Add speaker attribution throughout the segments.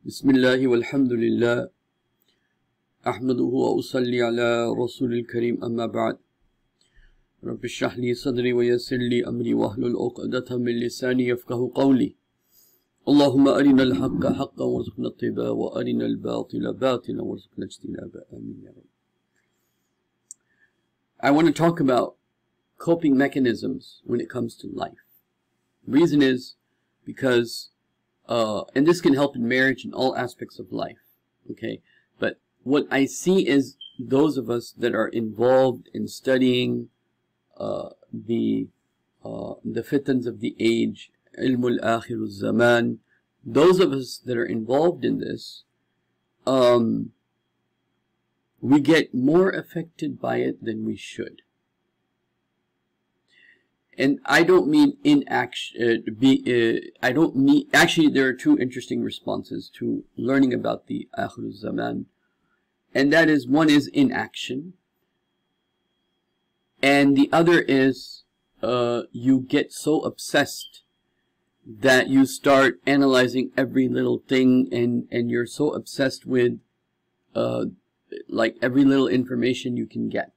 Speaker 1: Bismillah walhamdulillah ahmaduhu wa usalli ala rasulil kareem amma ba'd. Rabbi shrah li sadri wa yassir li amri wahlul uqdatan min lisani yafqahu qawli. Allahumma arina al-haqqa haqqan warzuqna ittiba'a wa arina al-batila batilan warzuqna ijtinaba. Amin ya Rabb. I want to talk about coping mechanisms when it comes to life. The reason is because and this can help in marriage and all aspects of life, okay? But what I see is those of us that are involved in studying the fitans of the age, ilmul akhirul zaman, those of us that are involved in this, we get more affected by it than we should. And I don't mean inaction. I don't mean, actually there are two interesting responses to learning about the Akhirul Zaman, and that is, one is inaction, and the other is you get so obsessed that you start analyzing every little thing, and you're so obsessed with like every little information you can get.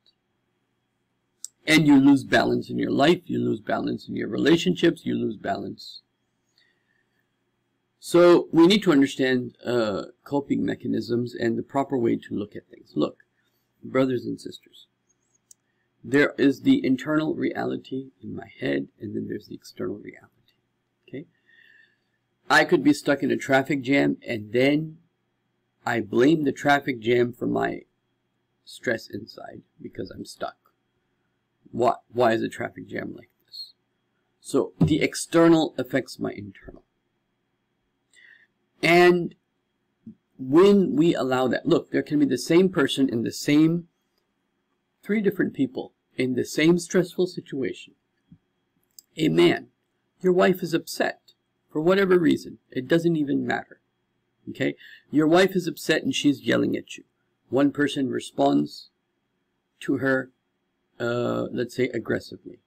Speaker 1: And you lose balance in your life, you lose balance in your relationships, you lose balance. So we need to understand coping mechanisms and the proper way to look at things. Look, brothers and sisters, there is the internal reality in my head, and then there's the external reality. Okay? I could be stuck in a traffic jam, and then I blame the traffic jam for my stress inside because I'm stuck. Why is a traffic jam like this? So the external affects my internal. And when we allow that, look, there can be the same person in the same, three different people in the same stressful situation. A man, your wife is upset for whatever reason. It doesn't even matter. Okay? Your wife is upset and she's yelling at you. One person responds to her, let's say, aggressively.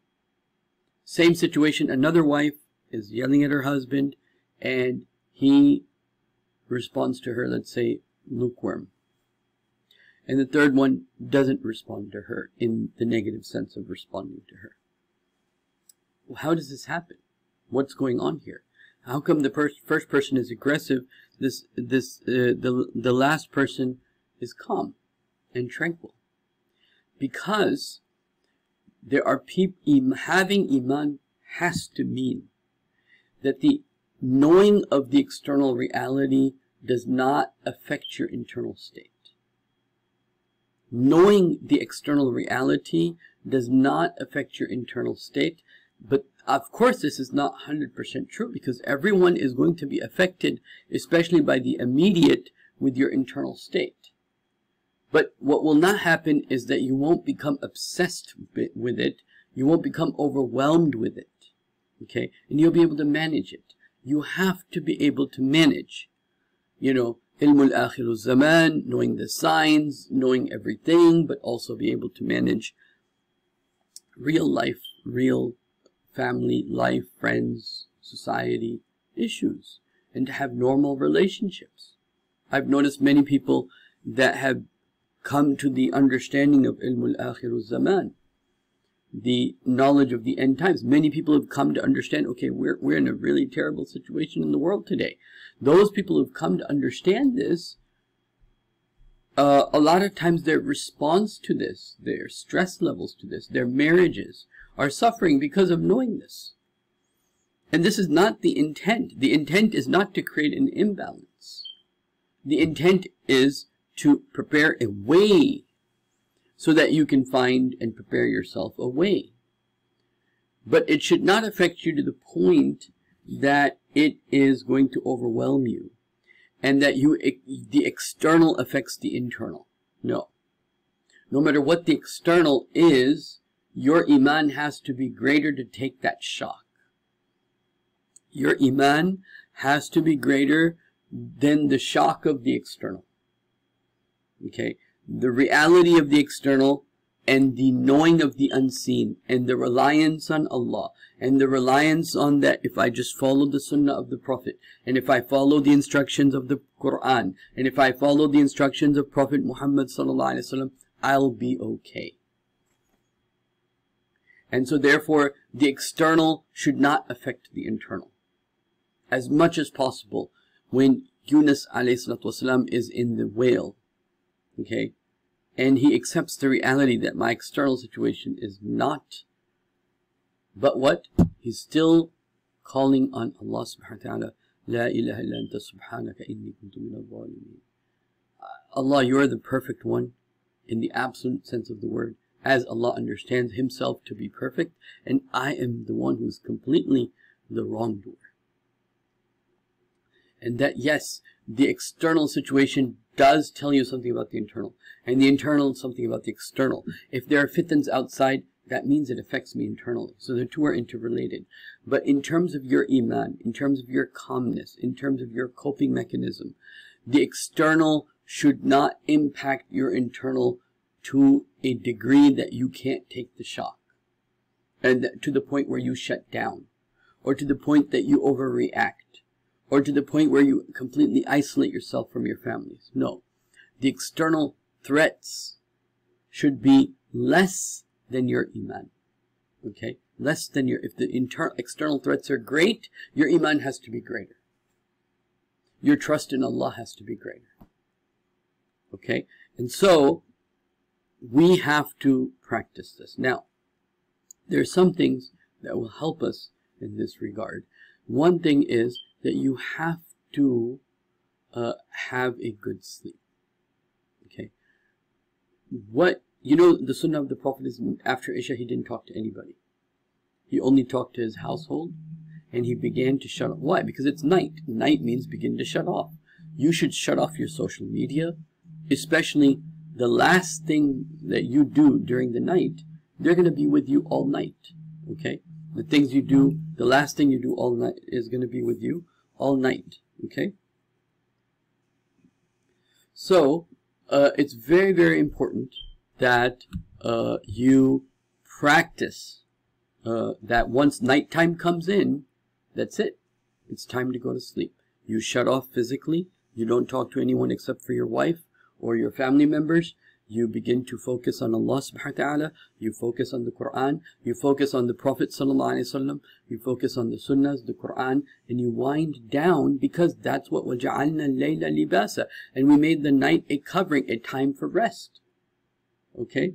Speaker 1: Same situation, another wife is yelling at her husband and he responds to her, let's say, lukewarm. And the third one doesn't respond to her in the negative sense of responding to her. Well, how does this happen? What's going on here? How come the first person is aggressive, the last person is calm and tranquil? Because there are people, having iman has to mean that the knowing of the external reality does not affect your internal state. Knowing the external reality does not affect your internal state, but of course this is not 100% true, because everyone is going to be affected, especially by the immediate, with your internal state. But what will not happen is that you won't become obsessed with it. You won't become overwhelmed with it. Okay? And you'll be able to manage it. You have to be able to manage. You know, ilmul akhirul zaman, knowing the signs, knowing everything, but also be able to manage real life, real family life, friends, society issues, and to have normal relationships. I've noticed many people that have come to the understanding of ilmul akhirul zaman, the knowledge of the end times. Many people have come to understand, okay, we're in a really terrible situation in the world today. Those people who've come to understand this, a lot of times their response to this, their stress levels to this, their marriages are suffering because of knowing this. And this is not the intent. The intent is not to create an imbalance. The intent is to prepare a way so that you can find and prepare yourself a way. But it should not affect you to the point that it is going to overwhelm you and that the external affects the internal. No. No matter what the external is, your iman has to be greater to take that shock. Your iman has to be greater than the shock of the external. Okay, the reality of the external and the knowing of the unseen, and the reliance on Allah, and the reliance on that if I just follow the Sunnah of the Prophet, and if I follow the instructions of the Quran, and if I follow the instructions of Prophet Muhammad sallallahu alaihi wasallam, I'll be okay. And so therefore, the external should not affect the internal. As much as possible, when Yunus alayhi salatu wasalam is in the whale, okay, and he accepts the reality that my external situation is not, but what? He's still calling on Allah subhanahu wa ta'ala, La ilaha illa anta subhanaka inni kuntu minal zalimin. Allah, you are the perfect one in the absolute sense of the word, as Allah understands himself to be perfect, and I am the one who's completely the wrongdoer. And that, yes, the external situation does tell you something about the internal, and the internal something about the external. If there are fitans outside, that means it affects me internally. So the two are interrelated. But in terms of your iman, in terms of your calmness, in terms of your coping mechanism, the external should not impact your internal to a degree that you can't take the shock, and to the point where you shut down, or to the point that you overreact, or to the point where you completely isolate yourself from your families. No. The external threats should be less than your iman. Okay? Less than your, if the external threats are great, your iman has to be greater. Your trust in Allah has to be greater. Okay? And so, we have to practice this. Now, there are some things that will help us in this regard. One thing is that you have to have a good sleep. Okay? What, you know, the Sunnah of the Prophet is after Isha, he didn't talk to anybody. He only talked to his household, and he began to shut off. Why? Because it's night. Night means begin to shut off. You should shut off your social media, especially the last thing that you do during the night. They're going to be with you all night. Okay? The things you do, the last thing you do all night is going to be with you all night. Okay? So, it's very, very important that you practice that once nighttime comes in, that's it. It's time to go to sleep. You shut off physically. You don't talk to anyone except for your wife or your family members. You begin to focus on Allah subhanahu wa ta'ala. You focus on the Quran. You focus on the Prophet sallallahu alaihi wasallam. You focus on the Sunnahs, the Quran, and you wind down, because that's what وَجَعَلْنَا اللَّيْلَ لِبَاسًا, and we made the night a covering, a time for rest. Okay?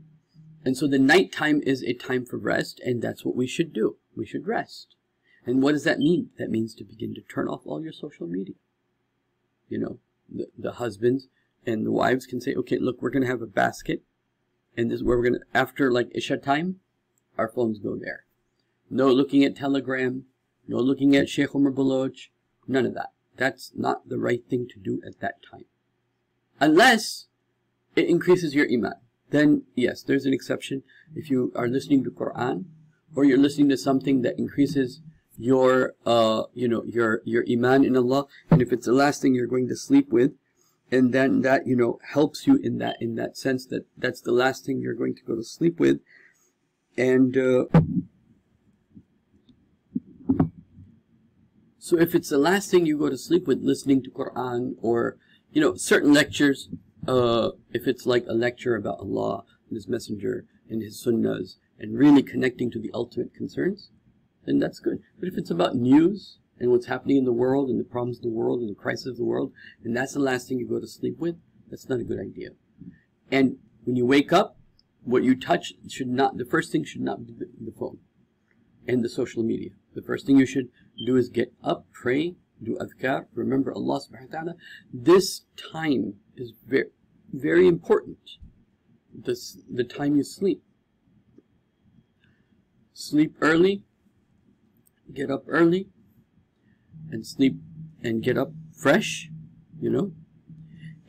Speaker 1: And so the night time is a time for rest, and that's what we should do. We should rest. And what does that mean? That means to begin to turn off all your social media. You know, the husbands and the wives can say, okay, look, we're going to have a basket, and this is where we're going to, after like Isha time, our phones go there. No looking at Telegram, no looking at Shiekh Omar Baloch, none of that. That's not the right thing to do at that time. Unless it increases your iman. Then, yes, there's an exception. If you are listening to Quran, or you're listening to something that increases your, your iman in Allah, and if it's the last thing you're going to sleep with, and then that, helps you in that sense, that that's the last thing you're going to go to sleep with, and so if it's the last thing you go to sleep with, listening to Quran, or certain lectures, if it's like a lecture about Allah and His Messenger and His Sunnahs, and really connecting to the ultimate concerns, then that's good. But if it's about news and what's happening in the world and the problems of the world and the crisis of the world, and that's the last thing you go to sleep with, that's not a good idea. And when you wake up, what you touch the first thing should not be the phone and the social media. The first thing you should do is get up, pray, do adhkar, remember Allah subhanahu wa ta'ala. This time is very, very important. The time you sleep. Sleep early, get up early, and sleep and get up fresh,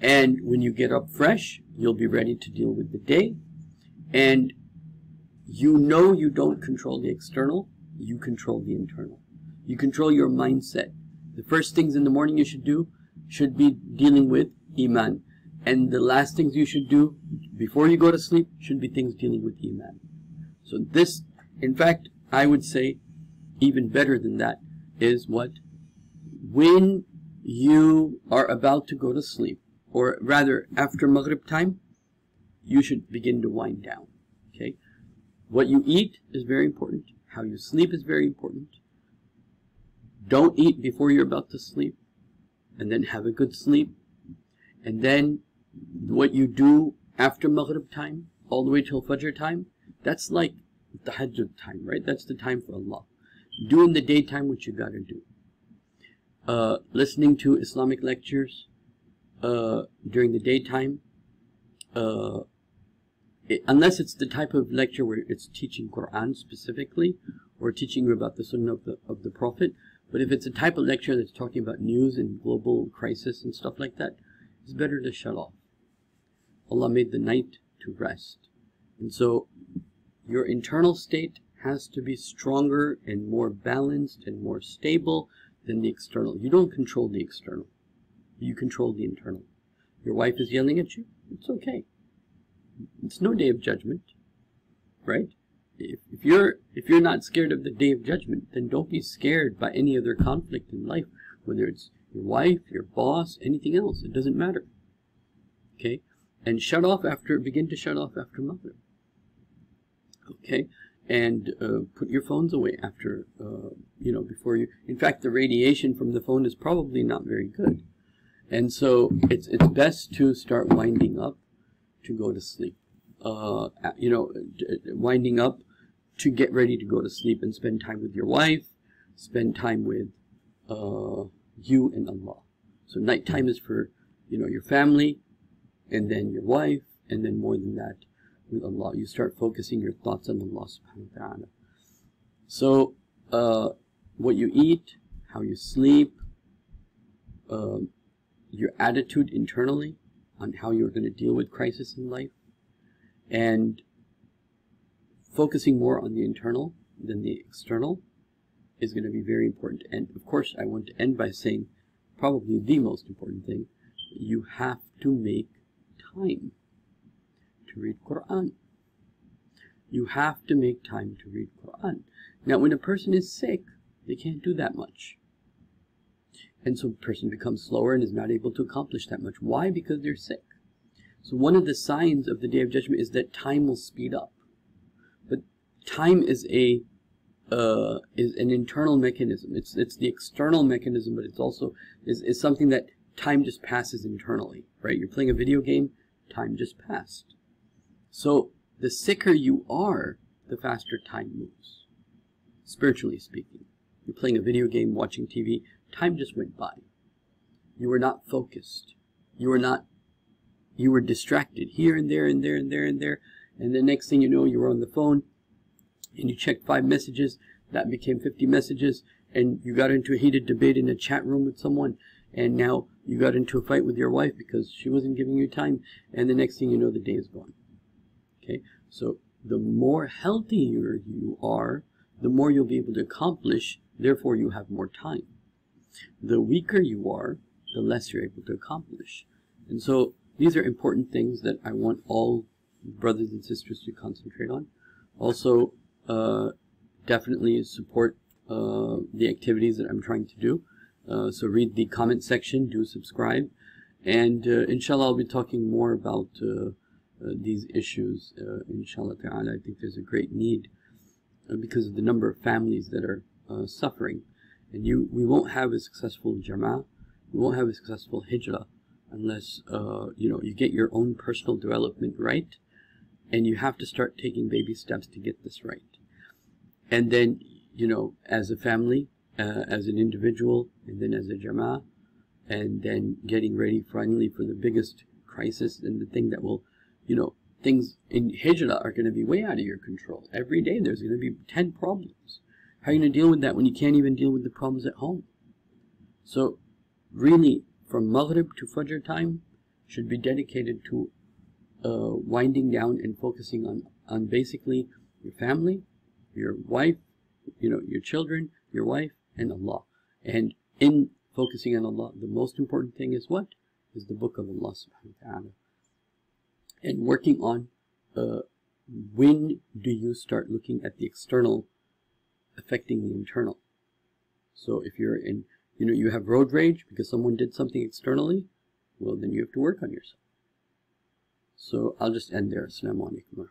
Speaker 1: And when you get up fresh, you'll be ready to deal with the day. And you don't control the external, you control the internal. You control your mindset. The first things in the morning you should do should be dealing with iman. And the last things you should do before you go to sleep should be things dealing with Iman. So this, in fact, I would say even better than that is what? When you are about to go to sleep, or rather after Maghrib time, you should begin to wind down. Okay? What you eat is very important. How you sleep is very important. Don't eat before you're about to sleep, and then have a good sleep. And then what you do after Maghrib time, all the way till Fajr time, that's like the Tahajjud time, right? That's the time for Allah. Do in the daytime what you gotta do. Listening to Islamic lectures during the daytime, unless it's the type of lecture where it's teaching Quran specifically, or teaching you about the Sunnah of the Prophet. But if it's a type of lecture that's talking about news and global crisis and stuff like that, it's better to shut off. Allah made the night to rest. And so your internal state has to be stronger and more balanced and more stable than the external. You don't control the external. You control the internal. Your wife is yelling at you. It's okay. It's no day of judgment, right? If you're not scared of the day of judgment, then don't be scared by any other conflict in life, whether it's your wife, your boss, anything else. It doesn't matter. Okay? And begin to shut off after Maghrib. Okay? And put your phones away after, before you. In fact, the radiation from the phone is probably not very good. And so it's best to start winding up to go to sleep. Winding up to get ready to go to sleep and spend time with your wife, spend time with you and Allah. So nighttime is for, your family, and then your wife, and then more than that, with Allah. You start focusing your thoughts on Allah subhanahu wa ta'ala. So, what you eat, how you sleep, your attitude internally on how you're going to deal with crisis in life, and focusing more on the internal than the external is going to be very important. And of course, I want to end by saying probably the most important thing: you have to make time to read Quran. You have to make time to read Quran. Now, when a person is sick, they can't do that much. And so a person becomes slower and is not able to accomplish that much. Why? Because they're sick. So one of the signs of the Day of Judgment is that time will speed up. But time is an internal mechanism. It's the external mechanism, but it's also is something that time just passes internally, right? You're playing a video game, time just passed. So the sicker you are, the faster time moves, spiritually speaking. You're playing a video game, watching TV, time just went by. You were not focused. You were distracted here and there and there and there and there. And the next thing you know, you were on the phone and you checked 5 messages. That became 50 messages. And you got into a heated debate in a chat room with someone. And now you got into a fight with your wife because she wasn't giving you time. And the next thing you know, the day is gone. Okay? So the more healthier you are, the more you'll be able to accomplish. Therefore, you have more time. The weaker you are, the less you're able to accomplish. And so these are important things that I want all brothers and sisters to concentrate on. Also, definitely support the activities that I'm trying to do. So read the comment section, do subscribe, and inshallah I'll be talking more about these issues. Inshallah ta'ala, I think there's a great need because of the number of families that are suffering. And we won't have a successful Jama'ah, we won't have a successful Hijrah unless you get your own personal development right, and you have to start taking baby steps to get this right. And then, as a family, as an individual, and then as a Jama'ah, and then getting ready finally for the biggest crisis and the thing that will, things in Hijrah are going to be way out of your control. Every day there's going to be 10 problems. How are you going to deal with that when you can't even deal with the problems at home? So really, from Maghrib to Fajr time should be dedicated to winding down and focusing on basically your family, your wife, your children, your wife, and Allah. And in focusing on Allah, the most important thing is what? Is the book of Allah subhanahu wa ta'ala. and working on when do you start looking at the external affecting the internal. So if you're in, you have road rage because someone did something externally, well, then you have to work on yourself. So I'll just end there. Assalamu alaikum.